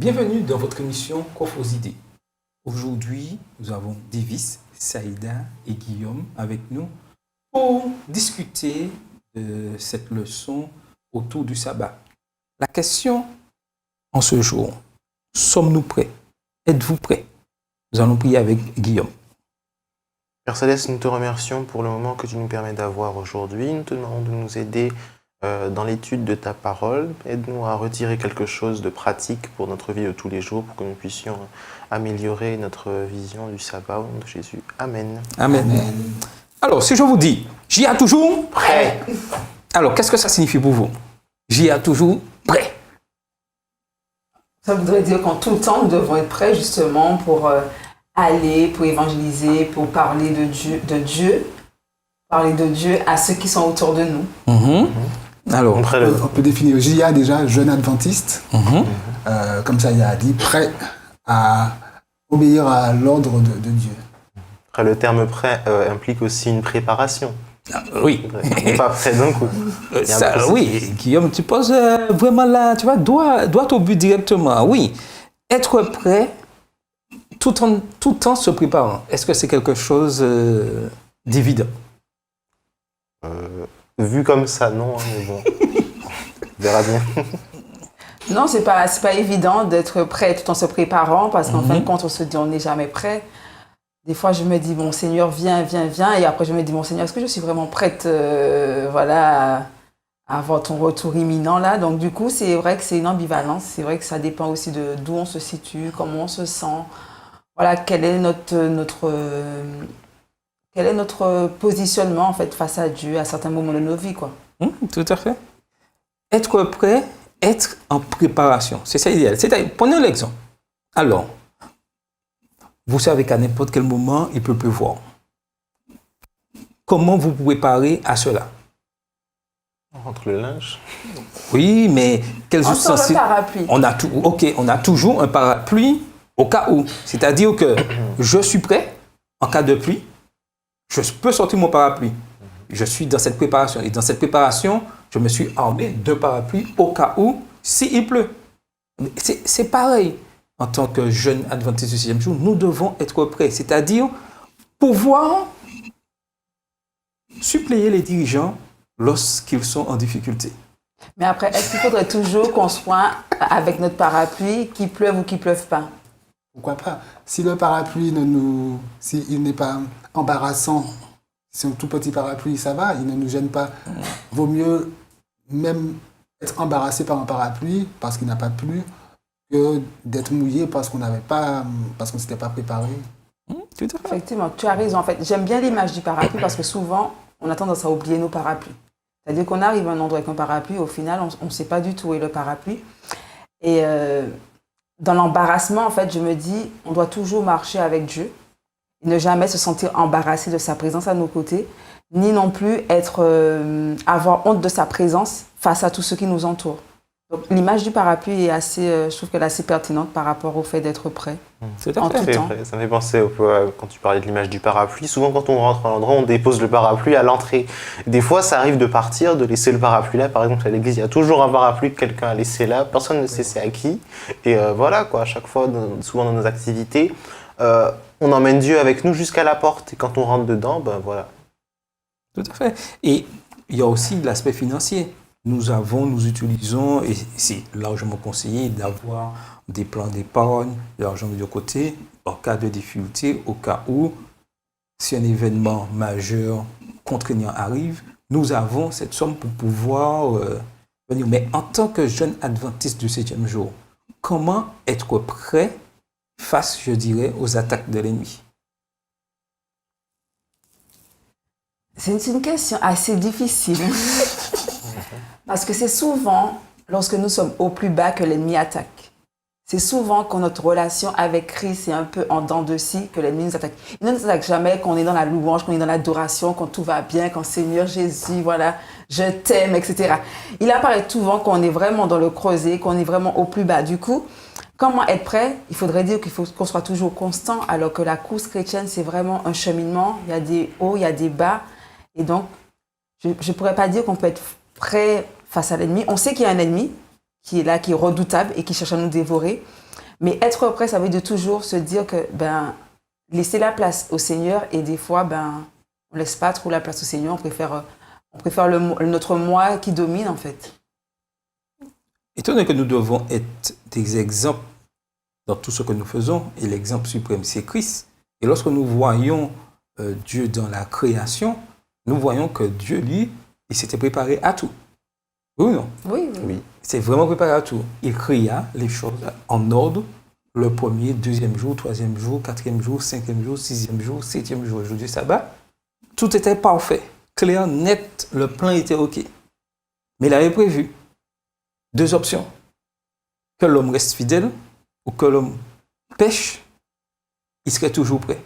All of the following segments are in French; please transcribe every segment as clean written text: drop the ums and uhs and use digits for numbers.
Bienvenue dans votre émission Coffre aux idées. Aujourd'hui, nous avons Davis, Saïda et Guillaume avec nous pour discuter de cette leçon autour du sabbat. La question en ce jour, sommes-nous prêts? Êtes-vous prêts? Nous allons prier avec Guillaume. Père Céleste, nous te remercions pour le moment que tu nous permets d'avoir aujourd'hui. Nous te demandons de nous aider dans l'étude de ta parole. Aide-nous à retirer quelque chose de pratique pour notre vie de tous les jours, pour que nous puissions améliorer notre vision du sabbat au nom de Jésus. Amen. Amen. Amen. Alors, si je vous dis, j'y ai toujours prêt. Alors, qu'est-ce que ça signifie pour vous? J'y ai toujours prêt. Ça voudrait dire qu'en tout temps, nous devons être prêts justement pour aller, pour évangéliser, pour parler parler de Dieu à ceux qui sont autour de nous. Alors, on peut définir JA déjà, jeune adventiste. Comme ça, il a dit prêt à obéir à l'ordre de Dieu. Après, le terme prêt implique aussi une préparation. Oui. Pas prêt d'un coup. Oui, Guillaume, tu poses vraiment là, tu vois, droit au but directement. Oui, être prêt tout en se préparant. Est-ce que c'est quelque chose d'évident? Vu comme ça, non, mais bon, on verra bien. Non, c'est pas évident d'être prêt tout en se préparant, parce qu'en fin de compte, on se dit on n'est jamais prêt. Des fois, je me dis, bon, Seigneur, viens, et après, je me dis, bon, Seigneur, est-ce que je suis vraiment prête à avoir ton retour imminent, là? Donc, du coup, c'est vrai que c'est une ambivalence. C'est vrai que ça dépend aussi d'où on se situe, comment on se sent. Voilà, quel est notre positionnement, en fait, face à Dieu à certains moments de nos vies, quoi. Tout à fait. Être prêt, être en préparation. C'est ça l'idéal. Prenons l'exemple. Alors, vous savez qu'à n'importe quel moment, il peut pleuvoir. Comment vous vous préparez à cela? On rentre le linge. Oui, mais quels on sort le parapluie. On a toujours un parapluie au cas où. C'est-à-dire que je suis prêt en cas de pluie. Je peux sortir mon parapluie. Je suis dans cette préparation. Et dans cette préparation, je me suis armé d'un parapluie au cas où, s'il pleut. C'est pareil. En tant que jeune adventiste du 6e jour, nous devons être prêts. C'est-à-dire pouvoir suppléer les dirigeants lorsqu'ils sont en difficulté. Mais après, est-ce qu'il faudrait toujours qu'on soit avec notre parapluie, qu'il pleuve ou qu'il pleuve pas? Pourquoi pas? Si le parapluie s'il n'est pas embarrassant, si un tout petit parapluie, ça va, il ne nous gêne pas. Vaut mieux même être embarrassé par un parapluie parce qu'il n'a pas plu que d'être mouillé parce qu'on ne s'était pas préparé. Tout à fait. Effectivement, tu as raison. En fait, j'aime bien l'image du parapluie parce que souvent, on a tendance à oublier nos parapluies. C'est-à-dire qu'on arrive à un endroit avec un parapluie, au final, on ne sait pas du tout où est le parapluie. Et dans l'embarrassement, en fait, je me dis, on doit toujours marcher avec Dieu, et ne jamais se sentir embarrassé de sa présence à nos côtés, ni non plus avoir honte de sa présence face à tous ceux qui nous entourent. Donc, l'image du parapluie est je trouve qu'elle est assez pertinente par rapport au fait d'être prêt. C'est en tout temps. Ça me fait penser quand tu parlais de l'image du parapluie. Souvent, quand on rentre à l'endroit, on dépose le parapluie à l'entrée. Des fois, ça arrive de partir, de laisser le parapluie là. Par exemple, à l'église, il y a toujours un parapluie que quelqu'un a laissé là. Personne ne sait c'est à qui. Et voilà, quoi. À chaque fois, souvent dans nos activités, on emmène Dieu avec nous jusqu'à la porte. Et quand on rentre dedans, ben voilà. Tout à fait. Et il y a aussi l'aspect financier. Nous utilisons, et c'est largement conseillé d'avoir des plans d'épargne, de l'argent mis de côté, en cas de difficulté, au cas où, si un événement majeur contraignant arrive, nous avons cette somme pour pouvoir venir. Mais en tant que jeune adventiste du 7e jour, comment être prêt face, je dirais, aux attaques de l'ennemi? C'est une question assez difficile. Parce que c'est souvent, lorsque nous sommes au plus bas, que l'ennemi attaque. C'est souvent quand notre relation avec Christ est un peu en dents de scie que l'ennemi nous attaque. Il ne nous attaque jamais quand on est dans la louange, quand on est dans l'adoration, quand tout va bien, quand Seigneur Jésus, voilà, je t'aime, etc. Il apparaît souvent quand on est vraiment dans le creuset, qu'on est vraiment au plus bas. Du coup, comment être prêt? Il faudrait dire qu'il faut qu'on soit toujours constant, alors que la course chrétienne, c'est vraiment un cheminement. Il y a des hauts, il y a des bas. Et donc, je ne pourrais pas dire qu'on peut être prêt face à l'ennemi. On sait qu'il y a un ennemi qui est là, qui est redoutable et qui cherche à nous dévorer. Mais être prêt, ça veut dire toujours se dire que laisser la place au Seigneur et des fois, on ne laisse pas trop la place au Seigneur, on préfère notre moi qui domine en fait. Étant donné que nous devons être des exemples dans tout ce que nous faisons, et l'exemple suprême, c'est Christ. Et lorsque nous voyons Dieu dans la création, nous voyons que Dieu, lui, il s'était préparé à tout. Oui ou non? Oui. Il s'est vraiment préparé à tout. Il créa les choses en ordre, le premier, deuxième jour, troisième jour, quatrième jour, cinquième jour, sixième jour, septième jour, le jour du sabbat. Tout était parfait, clair, net, le plan était OK. Mais il avait prévu 2 options. Que l'homme reste fidèle ou que l'homme pêche, il serait toujours prêt.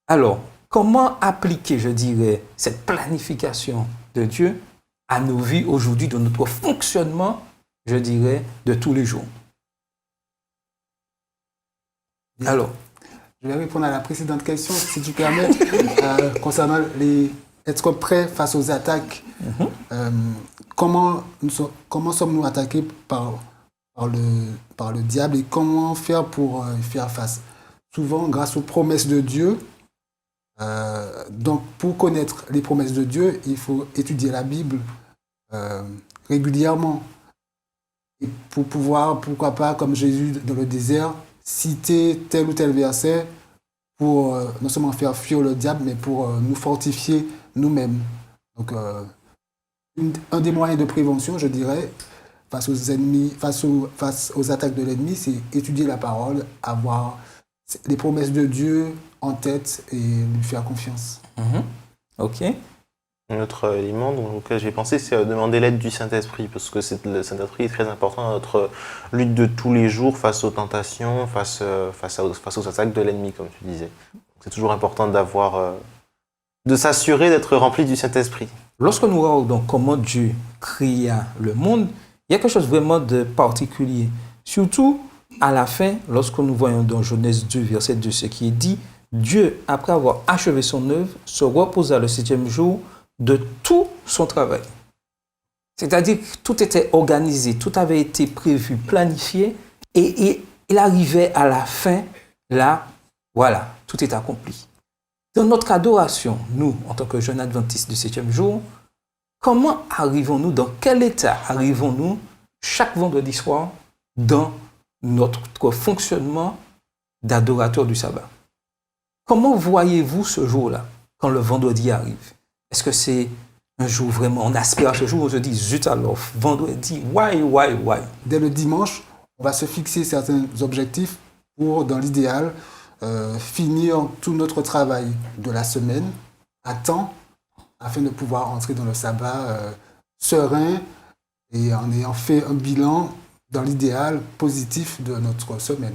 Alors, comment appliquer, je dirais, cette planification de Dieu à nos vies aujourd'hui, dans notre fonctionnement, je dirais, de tous les jours? Alors, je vais répondre à la précédente question, si tu permets, concernant être prêt face aux attaques. Comment sommes-nous attaqués par le diable et comment faire pour y faire face? Souvent, grâce aux promesses de Dieu. Donc, pour connaître les promesses de Dieu, il faut étudier la Bible régulièrement. Et pour pouvoir, pourquoi pas, comme Jésus dans le désert, citer tel ou tel verset pour non seulement faire fuir le diable, mais pour nous fortifier nous-mêmes. Donc, un des moyens de prévention, je dirais, face aux ennemis, face aux attaques de l'ennemi, c'est étudier la parole, avoir les promesses de Dieu en tête et lui faire confiance. OK. Un autre élément auquel j'ai pensé, c'est demander l'aide du Saint-Esprit, parce que le Saint-Esprit est très important dans notre lutte de tous les jours face aux tentations, face aux attaques de l'ennemi, comme tu disais. C'est toujours important de s'assurer d'être rempli du Saint-Esprit. Lorsque nous regardons comment Dieu créa le monde, il y a quelque chose vraiment de particulier. Surtout à la fin, lorsque nous voyons dans Genèse 2, verset 2, ce qui est dit, Dieu, après avoir achevé son œuvre, se reposa le 7e jour de tout son travail. C'est-à-dire que tout était organisé, tout avait été prévu, planifié, et il arrivait à la fin, là, voilà, tout est accompli. Dans notre adoration, nous, en tant que jeunes adventistes du 7e jour, comment arrivons-nous, dans quel état arrivons-nous chaque vendredi soir dans notre fonctionnement d'adorateur du sabbat? Comment voyez-vous ce jour-là, quand le vendredi arrive? Est-ce que c'est un jour vraiment, on aspire à ce jour, on se dit, zut alors, vendredi, why? Dès le dimanche, on va se fixer certains objectifs pour, dans l'idéal, finir tout notre travail de la semaine à temps, afin de pouvoir entrer dans le sabbat serein et en ayant fait un bilan, dans l'idéal, positif de notre semaine.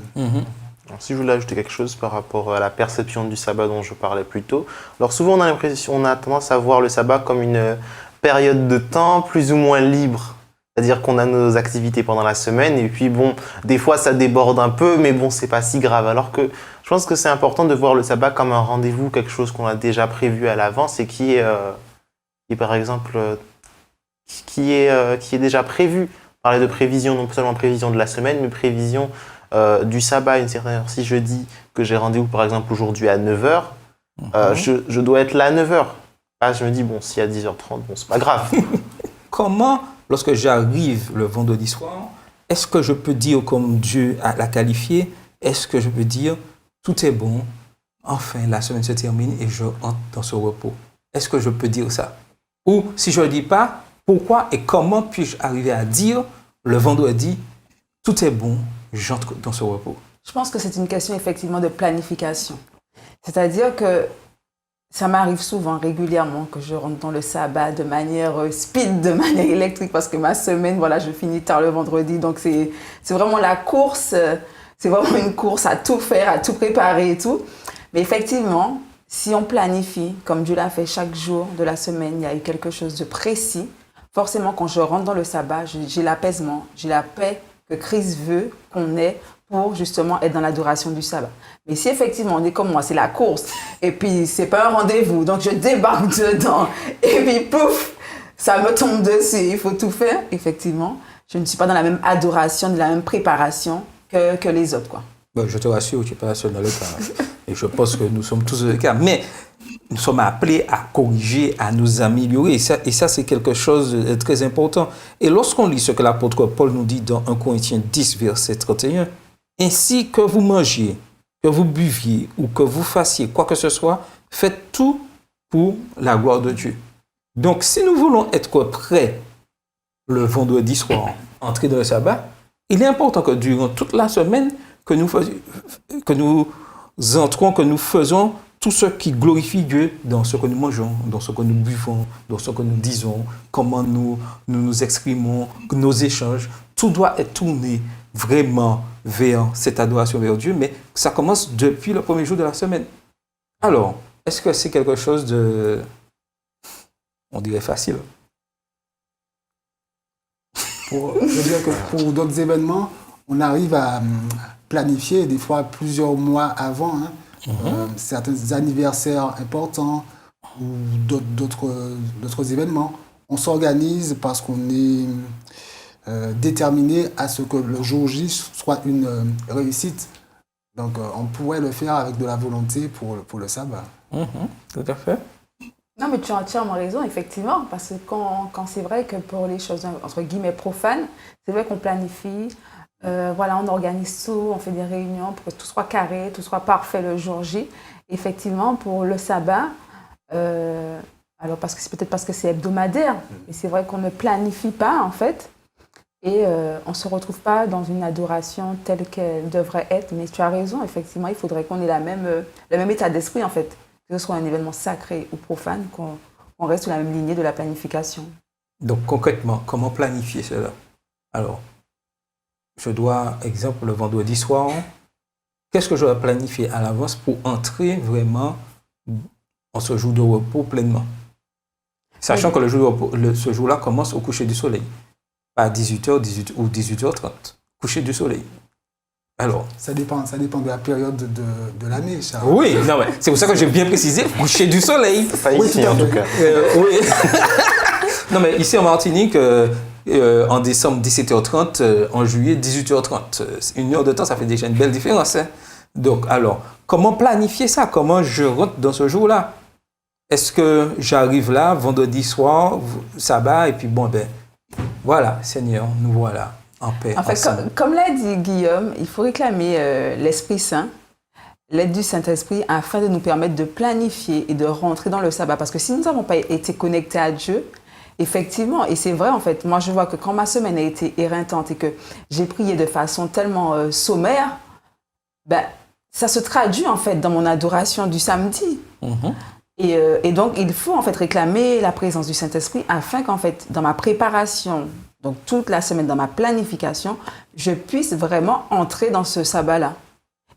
Alors, si je voulais ajouter quelque chose par rapport à la perception du sabbat dont je parlais plus tôt, alors souvent on a tendance à voir le sabbat comme une période de temps plus ou moins libre. C'est-à-dire qu'on a nos activités pendant la semaine et puis bon, des fois ça déborde un peu, mais bon, c'est pas si grave. Alors que je pense que c'est important de voir le sabbat comme un rendez-vous, quelque chose qu'on a déjà prévu à l'avance et qui est par exemple, qui est déjà prévu. Parler de prévision, non seulement prévision de la semaine, mais prévision du sabbat à une certaine heure. Si je dis que j'ai rendez-vous par exemple aujourd'hui à 9h, je dois être là à 9h. Là, je me dis, bon, si à 10h30, bon, c'est pas grave. Comment, lorsque j'arrive le vendredi soir, est-ce que je peux dire comme Dieu l'a qualifié, est-ce que je peux dire, tout est bon, enfin la semaine se termine et je entre dans ce repos? Est-ce que je peux dire ça? Ou si je ne le dis pas, pourquoi et comment puis-je arriver à dire le vendredi, tout est bon, j'entre dans ce repos? Je pense que c'est une question effectivement de planification. C'est-à-dire que ça m'arrive souvent, régulièrement, que je rentre dans le sabbat de manière speed, de manière électrique, parce que ma semaine, voilà, je finis tard le vendredi. Donc c'est vraiment la course, c'est vraiment une course à tout faire, à tout préparer et tout. Mais effectivement, si on planifie, comme Dieu l'a fait chaque jour de la semaine, il y a eu quelque chose de précis. Forcément, quand je rentre dans le sabbat, j'ai l'apaisement, j'ai la paix que Christ veut qu'on ait pour justement être dans l'adoration du sabbat. Mais si effectivement on est comme moi, c'est la course, et puis c'est pas un rendez-vous, donc je débarque dedans, et puis pouf, ça me tombe dessus, il faut tout faire, effectivement. je ne suis pas dans la même adoration, dans la même préparation que les autres, quoi. Bon, je te rassure, tu n'es pas la seule dans le cas. Et je pense que nous sommes tous dans le cas. Mais nous sommes appelés à corriger, à nous améliorer. Et ça, c'est quelque chose de très important. Et lorsqu'on lit ce que l'apôtre Paul nous dit dans 1 Corinthiens 10, verset 31, ainsi que vous mangiez, que vous buviez ou que vous fassiez quoi que ce soit, faites tout pour la gloire de Dieu. Donc, si nous voulons être prêts le vendredi soir, entrer dans le sabbat, il est important que durant toute la semaine, que nous entrons, que nous faisons tout ce qui glorifie Dieu dans ce que nous mangeons, dans ce que nous buvons, dans ce que nous disons, comment nous exprimons, nos échanges. Tout doit être tourné vraiment vers cette adoration vers Dieu, mais ça commence depuis le premier jour de la semaine. Alors, est-ce que c'est quelque chose de, on dirait, facile? Je veux dire que pour d'autres événements, on arrive à planifier des fois plusieurs mois avant certains anniversaires importants ou d'autres événements. On s'organise parce qu'on est déterminé à ce que le jour J soit une réussite. Donc on pourrait le faire avec de la volonté pour le sabbat. Tout à fait. Non, mais tu as entièrement raison, effectivement, parce que quand c'est vrai que pour les choses, entre guillemets, profanes, c'est vrai qu'on planifie, on organise tout, on fait des réunions pour que tout soit carré, tout soit parfait le jour J. Effectivement, pour le sabbat, alors c'est peut-être parce que c'est hebdomadaire, mais c'est vrai qu'on ne planifie pas, en fait, et on ne se retrouve pas dans une adoration telle qu'elle devrait être. Mais tu as raison, effectivement, il faudrait qu'on ait le même état d'esprit, en fait. Que ce soit un événement sacré ou profane, qu'on reste sur la même lignée de la planification. Donc concrètement, comment planifier cela? Alors, je dois, exemple, le vendredi soir, qu'est-ce que je dois planifier à l'avance pour entrer vraiment en ce jour de repos pleinement? Sachant que ce jour-là commence au coucher du soleil, pas à 18h ou 18h30, coucher du soleil. Alors, ça dépend de la période de l'année, Charles. Oui, non, mais c'est pour ça que j'ai bien précisé, coucher du soleil. Pas ici, en tout cas. Oui. Non, mais ici en Martinique, en décembre 17h30, en juillet 18h30. Une heure de temps, ça fait déjà une belle différence. Hein? Donc, alors, comment planifier ça? Comment je rentre dans ce jour-là? Est-ce que j'arrive là, vendredi soir, sabbat, et puis voilà, Seigneur, nous voilà. En paix, en fait, comme l'a dit Guillaume, il faut réclamer l'Esprit Saint, l'aide du Saint-Esprit, afin de nous permettre de planifier et de rentrer dans le sabbat. Parce que si nous n'avons pas été connectés à Dieu, effectivement, et c'est vrai en fait, moi je vois que quand ma semaine a été éreintante et que j'ai prié de façon tellement sommaire, ça se traduit en fait dans mon adoration du samedi. Et donc il faut en fait réclamer la présence du Saint-Esprit afin qu'en fait, dans ma préparation, donc toute la semaine dans ma planification, je puisse vraiment entrer dans ce sabbat-là.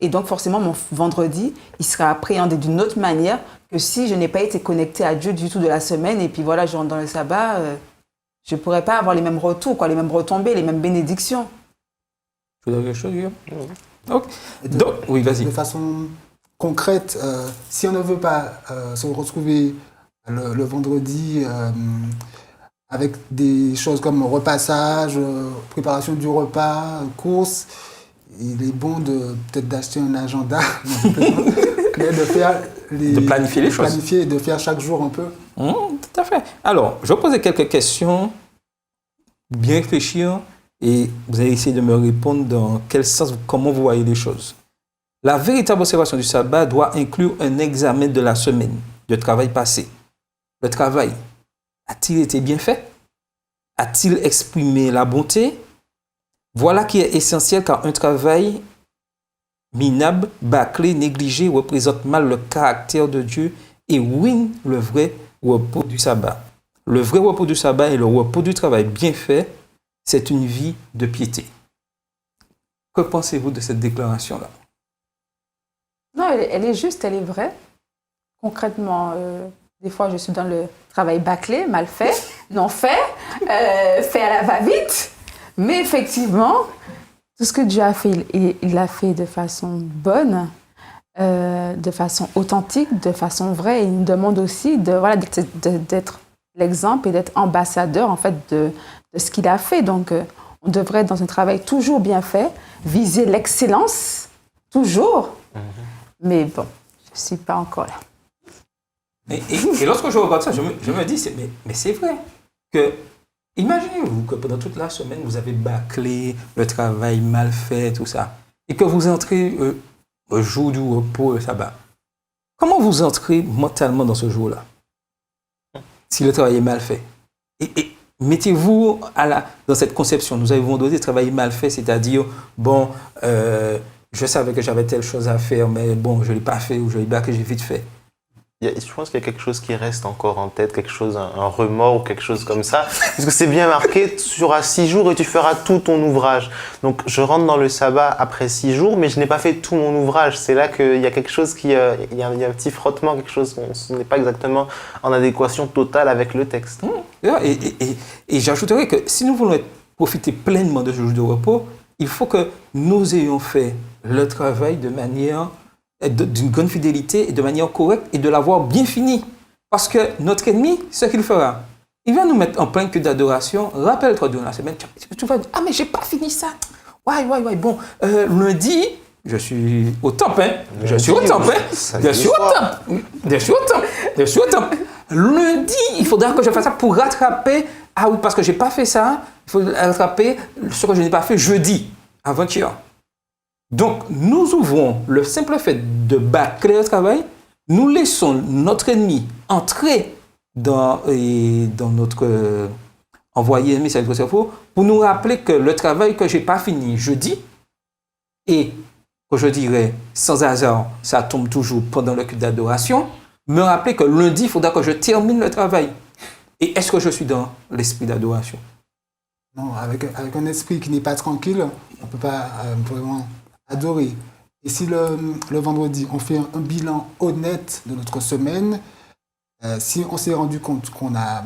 Et donc forcément, mon vendredi, il sera appréhendé d'une autre manière que si je n'ai pas été connectée à Dieu du tout de la semaine. Et puis voilà, je rentre dans le sabbat, je ne pourrais pas avoir les mêmes retours, les mêmes retombées, les mêmes bénédictions. Tu veux dire quelque chose, Guillaume? Okay. Donc, oui, vas-y. De façon concrète, si on ne veut pas se retrouver le vendredi avec des choses comme repassage, préparation du repas, course, il est bon peut-être d'acheter un agenda, de planifier les choses. Planifier et de faire chaque jour un peu. Tout à fait. Alors, je vais poser quelques questions, bien réfléchir, et vous allez essayer de me répondre dans quel sens, comment vous voyez les choses. La véritable observation du sabbat doit inclure un examen de la semaine, de travail passé. Le travail a-t-il été bien fait? A-t-il exprimé la bonté? Voilà qui est essentiel car un travail minable, bâclé, négligé représente mal le caractère de Dieu et ruine le vrai repos du sabbat. Le vrai repos du sabbat et le repos du travail bien fait, c'est une vie de piété. Que pensez-vous de cette déclaration-là? Non, elle est juste, elle est vraie. Concrètement, des fois, je suis dans le travail bâclé, mal fait, non fait, fait à la va-vite. Mais effectivement, tout ce que Dieu a fait, il l'a fait de façon bonne, de façon authentique, de façon vraie. Et il nous demande aussi d'être l'exemple et d'être ambassadeur en fait, de ce qu'il a fait. Donc, On devrait être dans un travail toujours bien fait, viser l'excellence, toujours. Mais bon, je ne suis pas encore là. Et lorsque je regarde ça, je me dis, mais c'est vrai que, imaginez-vous que pendant toute la semaine, vous avez bâclé le travail mal fait, tout ça, et que vous entrez au jour du repos, le sabbat. Comment vous entrez mentalement dans ce jour-là, si le travail est mal fait? Et mettez-vous dans cette conception. Nous avons donné travail mal fait, c'est-à-dire, bon, je savais que j'avais telle chose à faire, mais bon, je ne l'ai pas fait ou je l'ai bâclé, j'ai vite fait. Je pense qu'il y a quelque chose qui reste encore en tête, quelque chose, un remords ou quelque chose comme ça. Parce que c'est bien marqué, tu auras 6 jours et tu feras tout ton ouvrage. Donc je rentre dans le sabbat après 6 jours, mais je n'ai pas fait tout mon ouvrage. C'est là qu'il y a quelque chose il y a un petit frottement, quelque chose qui n'est pas exactement en adéquation totale avec le texte. Et j'ajouterais que si nous voulons profiter pleinement de ce jour de repos, il faut que nous ayons fait le travail d'une grande fidélité et de manière correcte et de l'avoir bien fini. Parce que notre ennemi, ce qu'il fera, il va nous mettre en plein culte d'adoration. Rappelle-toi durant la semaine, tu vas dire, ah mais j'ai pas fini ça. Ouais, bon, lundi, je suis au temple, hein. Je suis au temple. Lundi, il faudra que je fasse ça pour rattraper. Ah oui, parce que j'ai pas fait ça. Il faut rattraper ce que je n'ai pas fait jeudi, avant-hier. Donc, nous ouvrons le simple fait de bâcler le travail, nous laissons notre ennemi entrer dans notre envoyé ennemi, c'est le cerveau, pour nous rappeler que le travail que je n'ai pas fini jeudi, et que je dirais sans hasard, ça tombe toujours pendant le culte d'adoration, me rappeler que lundi, il faudra que je termine le travail. Et est-ce que je suis dans l'esprit d'adoration? Non, avec un esprit qui n'est pas tranquille, on ne peut pas vraiment adorer. Et si le vendredi, on fait un bilan honnête de notre semaine, si on s'est rendu compte qu'on n'a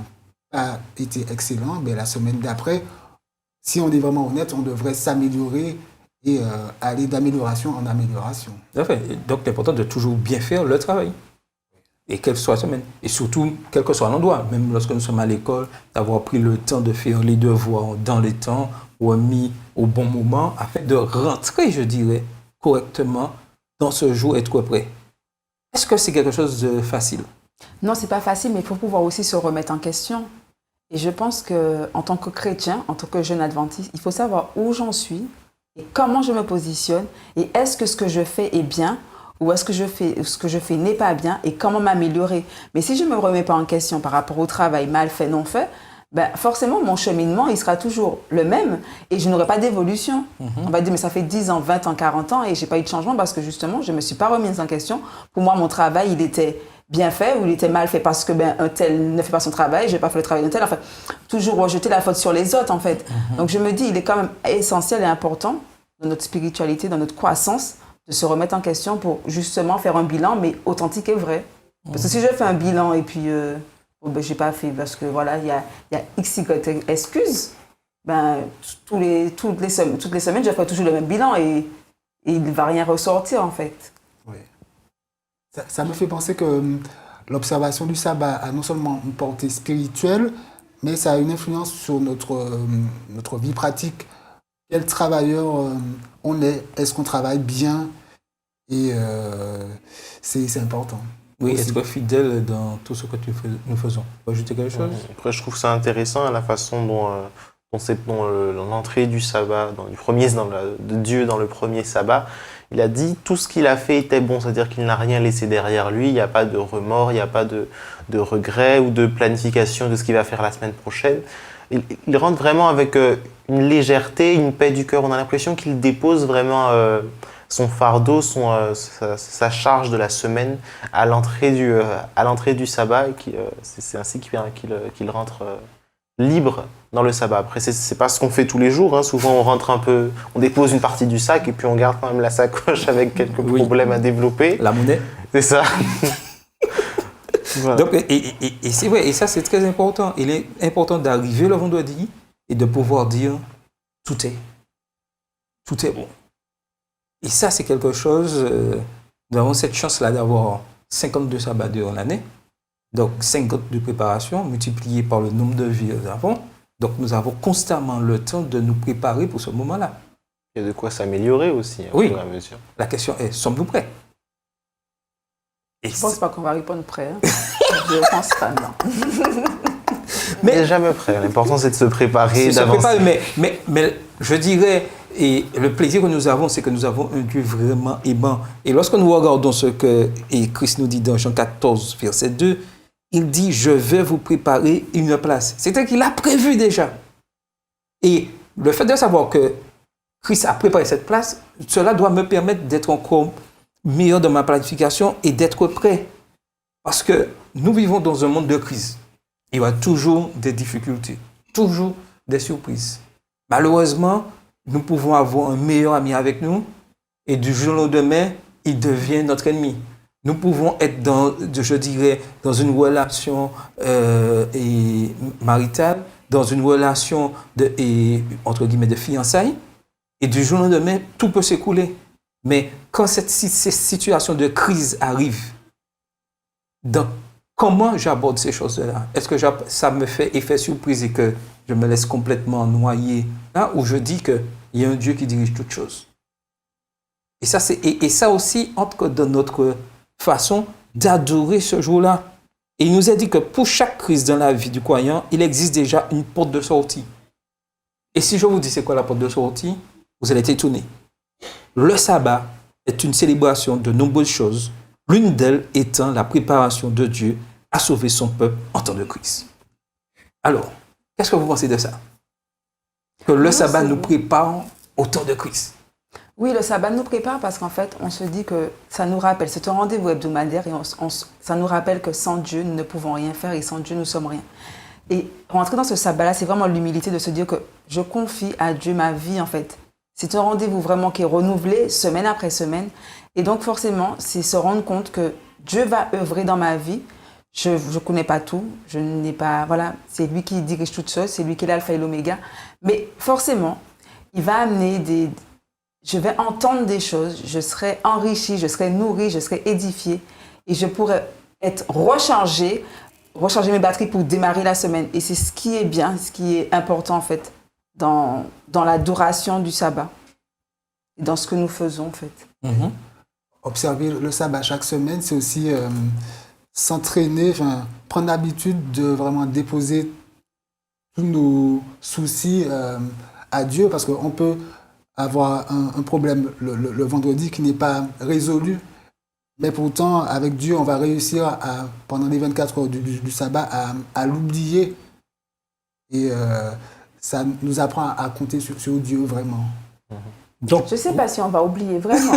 pas été excellent, ben la semaine d'après, si on est vraiment honnête, on devrait s'améliorer et aller d'amélioration en amélioration. Tout à fait. Donc, l'important de toujours bien faire le travail. Et quelle soit la semaine. Et surtout, quel que soit l'endroit. Même lorsque nous sommes à l'école, d'avoir pris le temps de faire les devoirs dans les temps, remis au bon moment, afin de rentrer, je dirais, correctement dans ce jour et être prêt. Est-ce que c'est quelque chose de facile? Non, c'est pas facile, mais il faut pouvoir aussi se remettre en question. Et je pense qu'en tant que chrétien, en tant que jeune adventiste, il faut savoir où j'en suis et comment je me positionne et est-ce que ce que je fais est bien ou est-ce que ce que je fais n'est pas bien et comment m'améliorer. Mais si je ne me remets pas en question par rapport au travail mal fait, non fait, ben forcément, mon cheminement, il sera toujours le même et je n'aurai pas d'évolution. On va dire, mais ça fait 10 ans, 20 ans, 40 ans et je n'ai pas eu de changement parce que justement, je ne me suis pas remise en question. Pour moi, mon travail, il était bien fait ou il était mal fait parce que un tel ne fait pas son travail, je n'ai pas fait le travail d'un tel. Enfin, toujours rejeter la faute sur les autres, en fait. Donc, je me dis, il est quand même essentiel et important dans notre spiritualité, dans notre croissance, de se remettre en question pour justement faire un bilan, mais authentique et vrai. Parce que si je fais un bilan et puis j'ai pas fait parce que voilà, il y a X, Y excuses, toutes les semaines, je ferai toujours le même bilan et il ne va rien ressortir en fait. Oui. Ça me fait penser que l'observation du sabbat a non seulement une portée spirituelle, mais ça a une influence sur notre vie pratique. Quel travailleur on est? Est-ce qu'on travaille bien? Et c'est important. Oui, aussi. être fidèle dans tout ce que nous faisons. Tu veux ajouter quelque chose? Après, je trouve ça intéressant la façon dont l'entrée du sabbat, de Dieu dans le premier sabbat, il a dit tout ce qu'il a fait était bon, c'est-à-dire qu'il n'a rien laissé derrière lui, il n'y a pas de remords, il n'y a pas de regret ou de planification de ce qu'il va faire la semaine prochaine. Il rentre vraiment avec une légèreté, une paix du cœur. On a l'impression qu'il dépose vraiment son fardeau, sa charge de la semaine à l'entrée du sabbat. Et c'est ainsi qu'il rentre libre dans le sabbat. Après, c'est pas ce qu'on fait tous les jours. Hein. Souvent, on dépose une partie du sac et puis on garde quand même la sacoche avec quelques problèmes à développer. La monnaie. C'est ça. Voilà. Donc, et c'est vrai, et ça c'est très important. Il est important d'arriver le vendredi et de pouvoir dire tout est bon. Et ça c'est quelque chose, nous avons cette chance-là d'avoir 52 sabbats durant l'année, donc 50 de préparation multiplié par le nombre de vies que nous avons. Donc nous avons constamment le temps de nous préparer pour ce moment-là. Il y a de quoi s'améliorer aussi, au Oui. fur et à mesure. La question est, sommes-nous prêts? Et Je pense pas qu'on va répondre prêt. Hein. Je pense pas, non. Mais on n'est jamais prêt. L'important, c'est de se préparer, c'est se d'avancer. préparer, mais je dirais, et le plaisir que nous avons, c'est que nous avons un Dieu vraiment aimant. Et lorsque nous regardons ce que et Christ nous dit dans Jean 14, verset 2, il dit, je vais vous préparer une place. C'est-à-dire qu'il a prévu déjà. Et le fait de savoir que Christ a préparé cette place, cela doit me permettre d'être encore meilleur dans ma planification et d'être prêt. Parce que nous vivons dans un monde de crise. Il y aura toujours des difficultés, toujours des surprises. Malheureusement, nous pouvons avoir un meilleur ami avec nous et du jour au lendemain, il devient notre ennemi. Nous pouvons être je dirais, dans une relation maritale, dans une relation entre guillemets de fiançailles, et du jour au lendemain, tout peut s'écouler. Mais quand ces situations de crise arrivent, comment j'aborde ces choses-là? Est-ce que ça me fait effet surprise et que je me laisse complètement noyer là, ou je dis qu'il y a un Dieu qui dirige toutes choses? Et ça aussi entre dans notre façon d'adorer ce jour-là. Et il nous a dit que pour chaque crise dans la vie du croyant, il existe déjà une porte de sortie. Et si je vous dis c'est quoi la porte de sortie, vous allez être étonnés. Le sabbat est une célébration de nombreuses choses, l'une d'elles étant la préparation de Dieu à sauver son peuple en temps de crise. Alors, qu'est-ce que vous pensez de ça? Que le sabbat nous prépare au temps de crise. Oui, le sabbat nous prépare parce qu'en fait, on se dit que ça nous rappelle, c'est un rendez-vous hebdomadaire et ça nous rappelle que sans Dieu, nous ne pouvons rien faire et sans Dieu, nous ne sommes rien. Et rentrer dans ce sabbat-là, c'est vraiment l'humilité de se dire que je confie à Dieu ma vie, en fait. C'est un rendez-vous vraiment qui est renouvelé semaine après semaine. Et donc, forcément, c'est se rendre compte que Dieu va œuvrer dans ma vie. Je ne connais pas tout. Je n'ai pas, voilà, c'est lui qui dirige toutes choses. C'est lui qui est l'alpha et l'oméga. Mais forcément, il va amener je vais entendre des choses. Je serai enrichi, je serai nourri, je serai édifié. Et je pourrai être rechargé mes batteries pour démarrer la semaine. Et c'est ce qui est bien, ce qui est important, en fait, dans l'adoration du sabbat, et dans ce que nous faisons en fait. Mm-hmm. Observer le sabbat chaque semaine, c'est aussi s'entraîner, prendre l'habitude de vraiment déposer tous nos soucis à Dieu, parce qu'on peut avoir un problème le vendredi qui n'est pas résolu, mais pourtant avec Dieu on va réussir pendant les 24 heures du sabbat à l'oublier. Et ça nous apprend à compter sur Dieu vraiment. Donc, je ne sais pas si on va oublier, vraiment.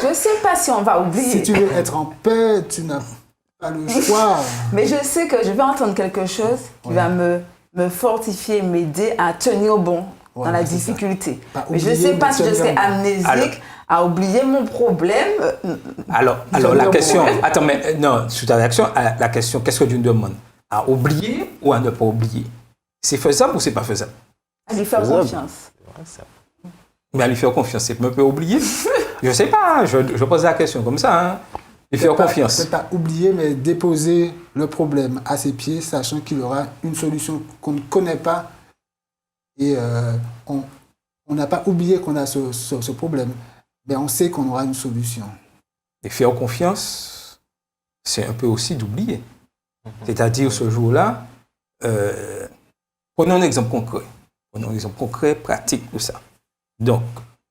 Je ne sais pas si on va oublier. Si tu veux être en paix, tu n'as pas le choix. Mais je sais que je vais entendre quelque chose qui va me fortifier, m'aider à tenir bon dans la difficulté. Mais je ne sais pas si je serai amnésique à oublier mon problème. Alors la question... Attends, mais non, sous ta réaction, la question, qu'est-ce que tu nous demandes? À oublier ou à ne pas oublier? C'est faisable ou c'est pas faisable? À lui faire confiance. Mais à lui faire confiance, c'est peut oublier? Je ne sais pas, je pose la question comme ça. Hein. Lui faire confiance. Peut-être pas oublier, mais déposer le problème à ses pieds, sachant qu'il y aura une solution qu'on ne connaît pas. Et on n'a pas oublié qu'on a ce problème, mais on sait qu'on aura une solution. Et faire confiance, c'est un peu aussi d'oublier. C'est-à-dire, ce jour-là, prenons un exemple concret, pratique de ça. Donc,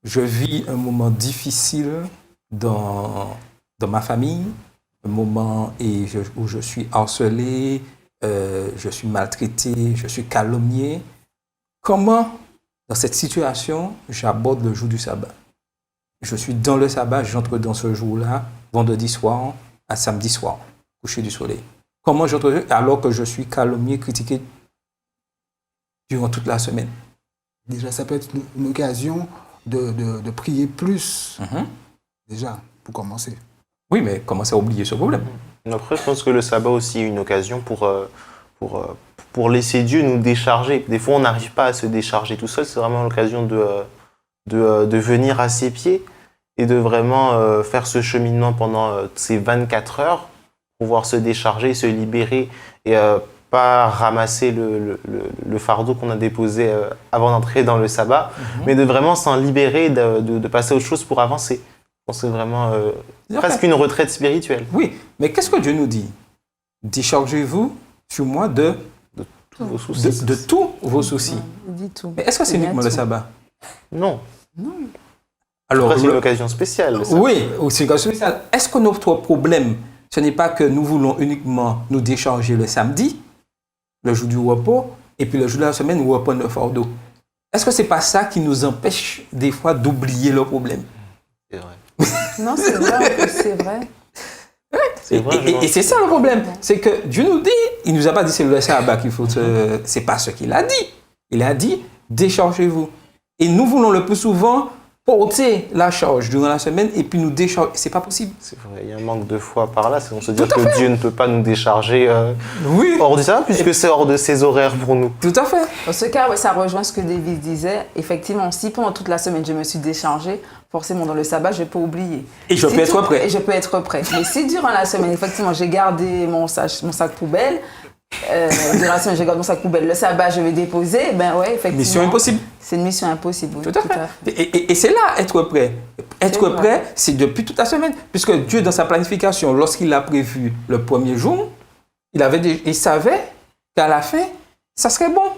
je vis un moment difficile dans ma famille, un moment où je suis harcelé, je suis maltraité, je suis calomnié. Comment, dans cette situation, j'aborde le jour du sabbat? Je suis dans le sabbat, j'entre dans ce jour-là, vendredi soir à samedi soir, coucher du soleil. Comment j'entre alors que je suis calomnié, critiqué durant toute la semaine? Déjà, ça peut être une occasion de prier plus, déjà, pour commencer. Oui, mais commencer à oublier ce problème. Après, je pense que le sabbat aussi est une occasion pour laisser Dieu nous décharger. Des fois, on n'arrive pas à se décharger tout seul. C'est vraiment l'occasion de venir à ses pieds et de vraiment faire ce cheminement pendant ces 24 heures, pouvoir se décharger, se libérer et pas ramasser le fardeau qu'on a déposé avant d'entrer dans le sabbat, mais de vraiment s'en libérer, de passer à autre chose pour avancer. Je pense que c'est vraiment presque une retraite spirituelle. Oui, mais qu'est-ce que Dieu nous dit? Déchargez-vous sur moi de Tous vos soucis. de tous vos soucis. Il dit tout. Mais est-ce que c'est uniquement le sabbat? Non. Alors, Après, c'est une occasion spéciale. le sabbat. oui, c'est une occasion spéciale. Est-ce que notre problème, ce n'est pas que nous voulons uniquement nous décharger le samedi, le jour du repos, et puis le jour de la semaine, nous reprendre le fardeau? Est-ce que ce n'est pas ça qui nous empêche des fois d'oublier le problème? C'est vrai. Non, c'est vrai, c'est vrai. C'est vrai, Et c'est ça le problème, c'est que Dieu nous dit, il nous a pas dit c'est le sabbat qu'il faut, c'est pas ce qu'il a dit. Il a dit déchargez-vous. Et nous voulons le plus souvent porter la charge durant la semaine et puis nous décharger. C'est pas possible. C'est vrai, il y a un manque de foi par là, c'est on se dire Tout à que fait. Dieu ne peut pas nous décharger Oui. hors du sabbat, puisque c'est hors de ses horaires pour nous. Tout à fait. Dans ce cas, ouais, ça rejoint ce que David disait. Effectivement, si pendant toute la semaine je me suis déchargée, forcément dans le sabbat, je peux oublier. Et je peux être prêt. Et je peux être prêt. Mais si durant la semaine, effectivement, j'ai gardé mon sac poubelle, durant la semaine, je garde mon sac poubelle, le sabbat, je vais déposer, ben ouais, effectivement. Mission impossible. C'est une mission impossible. Oui, Tout à fait. Et c'est là être prêt. Être C'est prêt, c'est depuis toute la semaine. Puisque Dieu, dans sa planification, lorsqu'il a prévu le premier jour, il savait qu'à la fin, ça serait bon.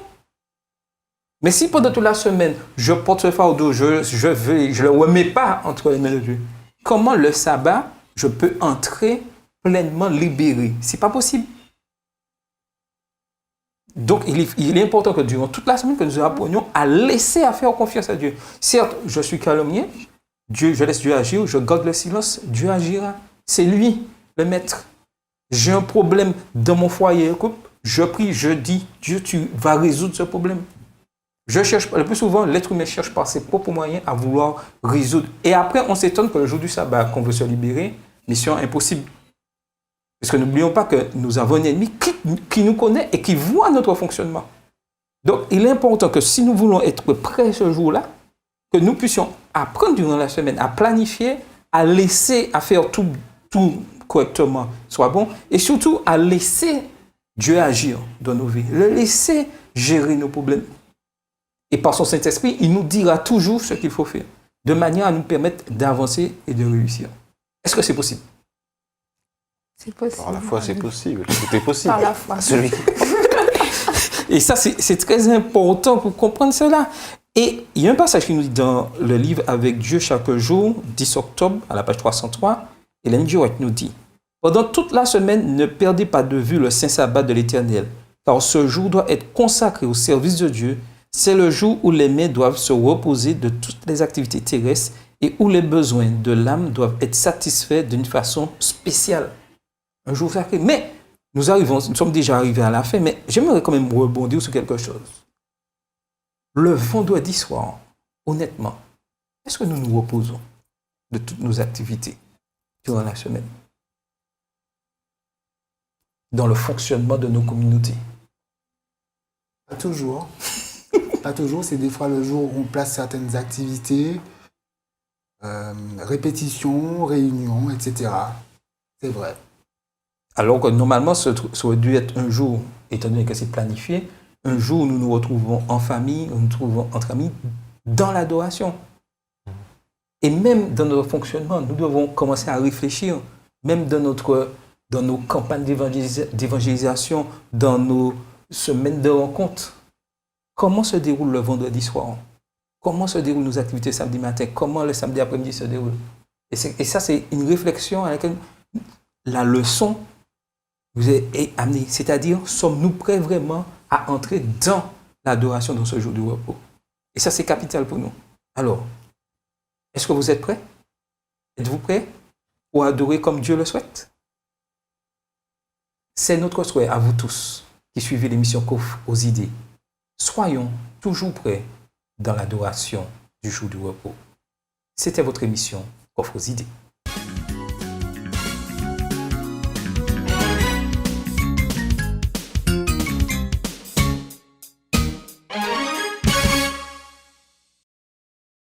Mais si pendant toute la semaine, je porte ce fardeau, je ne le remets pas entre les mains de Dieu, comment le sabbat, je peux entrer pleinement libéré? Ce n'est pas possible. Donc, il est important que durant toute la semaine, que nous apprenions à laisser à faire confiance à Dieu. Certes, je suis calomnié, je laisse Dieu agir, je garde le silence, Dieu agira. C'est lui, le maître. J'ai un problème dans mon foyer, je prie, je dis, Dieu, tu vas résoudre ce problème. Je cherche, le plus souvent, l'être humain cherche par ses propres moyens à vouloir résoudre. Et après, on s'étonne que le jour du sabbat, qu'on veut se libérer, mission impossible. Parce que n'oublions pas que nous avons un ennemi qui nous connaît et qui voit notre fonctionnement. Donc, il est important que si nous voulons être prêts ce jour-là, que nous puissions apprendre durant la semaine à planifier, à laisser, à faire tout correctement, soit bon, et surtout à laisser Dieu agir dans nos vies, le laisser gérer nos problèmes. Et par son Saint-Esprit, il nous dira toujours ce qu'il faut faire, de manière à nous permettre d'avancer et de réussir. Est-ce que c'est possible? C'est possible. Par la foi, c'est possible. Tout est possible. Par la foi. Celui Et ça, c'est très important pour comprendre cela. Et il y a un passage qui nous dit dans le livre Avec Dieu chaque jour, 10 octobre, à la page 303, Ellen G. White nous dit « Pendant toute la semaine, ne perdez pas de vue le saint sabbat de l'Éternel, car ce jour doit être consacré au service de Dieu. C'est le jour où les mains doivent se reposer de toutes les activités terrestres et où les besoins de l'âme doivent être satisfaits d'une façon spéciale. » Un jour sacré. Mais nous sommes déjà arrivés à la fin, mais j'aimerais quand même rebondir sur quelque chose. Le vendredi soir, honnêtement, est-ce que nous nous reposons de toutes nos activités durant la semaine? Dans le fonctionnement de nos communautés? Pas toujours. Pas toujours, c'est des fois le jour où on place certaines activités, répétitions, réunions, etc. C'est vrai. Alors que normalement, ça aurait dû être un jour, étant donné que c'est planifié, un jour où nous nous retrouvons en famille, où nous nous retrouvons entre amis, dans l'adoration. Et même dans notre fonctionnement, nous devons commencer à réfléchir, même dans nos campagnes d'évangélisation, dans nos semaines de rencontres. Comment se déroule le vendredi soir? Comment se déroulent nos activités samedi matin? Comment le samedi après-midi se déroule? Et ça, c'est une réflexion à laquelle la leçon vous est amenée. C'est-à-dire, sommes-nous prêts vraiment à entrer dans l'adoration dans ce jour du repos? Et ça, c'est capital pour nous. Alors, est-ce que vous êtes prêts? Êtes-vous prêts pour adorer comme Dieu le souhaite? C'est notre souhait à vous tous qui suivez l'émission Coffre aux idées. Soyons toujours prêts dans l'adoration du jour du repos. C'était votre émission Coffre aux idées.